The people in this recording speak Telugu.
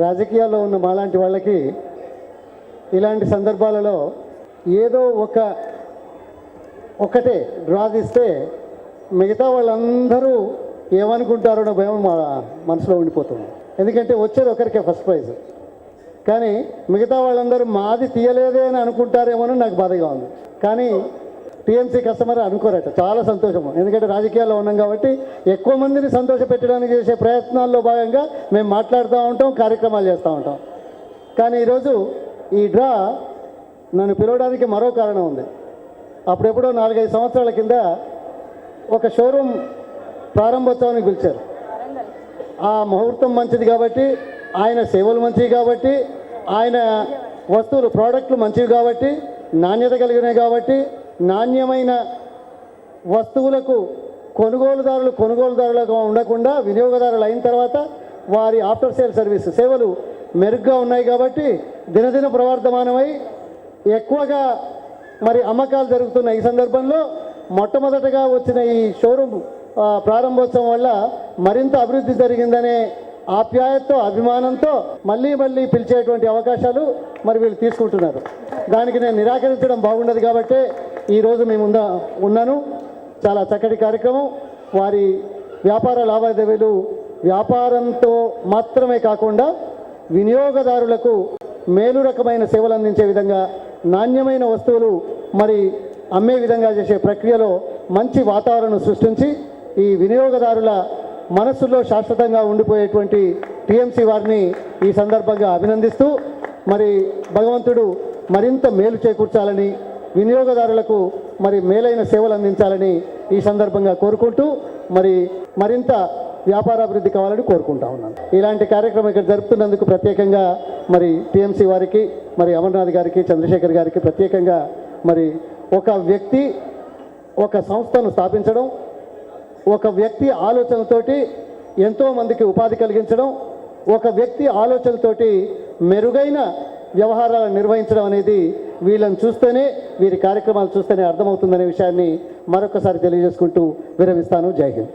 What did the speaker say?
రాజకీయాల్లో ఉన్న మాలాంటి వాళ్ళకి ఇలాంటి సందర్భాలలో ఏదో ఒకటే డ్రా తీస్తే మిగతా వాళ్ళందరూ ఏమనుకుంటారో అనే భయం మా మనసులో ఉండిపోతుంది. ఎందుకంటే వచ్చేది ఒకరికే ఫస్ట్ ప్రైజ్, కానీ మిగతా వాళ్ళందరూ మాది తీయలేదే అని అనుకుంటారేమో నాకు బాధగా ఉంది. కానీ టీఎంసీ కస్టమర్ అనుకోరట. చాలా సంతోషము, ఎందుకంటే రాజకీయాల్లో ఉన్నాం కాబట్టి ఎక్కువ మందిని సంతోష పెట్టడానికి చేసే ప్రయత్నాల్లో భాగంగా మేము మాట్లాడుతూ ఉంటాం, కార్యక్రమాలు చేస్తూ ఉంటాం. కానీ ఈరోజు ఈ డ్రా నన్ను పిలవడానికి మరో కారణం ఉంది. అప్పుడెప్పుడో 4-5 సంవత్సరాల కింద ఒక షోరూమ్ ప్రారంభోత్సవానికి పిలిచారు. ఆ ముహూర్తం మంచిది కాబట్టి, ఆయన సేవలు మంచివి కాబట్టి, ఆయన వస్తువులు ప్రోడక్ట్లు మంచివి కాబట్టి, నాణ్యత కలిగినవి కాబట్టి, నాణ్యమైన వస్తువులకు కొనుగోలుదారులుగా ఉండకుండా వినియోగదారులు అయిన తర్వాత వారి ఆఫ్టర్ సేల్ సర్వీస్ సేవలు మెరుగ్గా ఉన్నాయి కాబట్టి దినదిన ప్రవర్ధమానమై ఎక్కువగా మరి అమ్మకాలు జరుగుతున్న ఈ సందర్భంలో మొట్టమొదటగా వచ్చిన ఈ షోరూమ్ ప్రారంభోత్సవం వల్ల మరింత అభివృద్ధి జరిగిందనే ఆప్యాయతతో అభిమానంతో మళ్ళీ పిలిచేటువంటి అవకాశాలు మరి వీళ్ళు తీసుకుంటున్నారు. దానికి నేను నిరాకరించడం బాగుండదు కాబట్టి ఈరోజు మేము ఉన్నాను. చాలా చక్కటి కార్యక్రమం. వారి వ్యాపార లావాదేవీలు వ్యాపారంతో మాత్రమే కాకుండా వినియోగదారులకు మేలు రకమైన సేవలు అందించే విధంగా, నాణ్యమైన వస్తువులు మరి అమ్మే విధంగా చేసే ప్రక్రియలో మంచి వాతావరణం సృష్టించి ఈ వినియోగదారుల మనస్సులో శాశ్వతంగా ఉండిపోయేటువంటి టీఎంసీ వారిని ఈ సందర్భంగా అభినందిస్తూ మరి భగవంతుడు మరింత మేలు చేకూర్చాలని, వినియోగదారులకు మరి మేలైన సేవలు అందించాలని ఈ సందర్భంగా కోరుకుంటూ మరి మరింత వ్యాపారాభివృద్ధి కావాలని కోరుకుంటా ఉన్నాను. ఇలాంటి కార్యక్రమం ఇక్కడ జరుపుతున్నందుకు ప్రత్యేకంగా మరి టీఎంసీ వారికి, మరి అమర్నాథ్ గారికి, చంద్రశేఖర్ గారికి ప్రత్యేకంగా మరి ఒక వ్యక్తి ఒక సంస్థను స్థాపించడం, ఒక వ్యక్తి ఆలోచనతోటి ఎంతోమందికి ఉపాధి కలిగించడం, ఒక వ్యక్తి ఆలోచనతోటి మెరుగైన వ్యవహారాలను నిర్వహించడం అనేది వీళ్ళని చూస్తేనే, వీరి కార్యక్రమాలు చూస్తేనే అర్థమవుతుందనే విషయాన్ని మరొకసారి తెలియజేసుకుంటూ విరమిస్తాను. జై హింద్.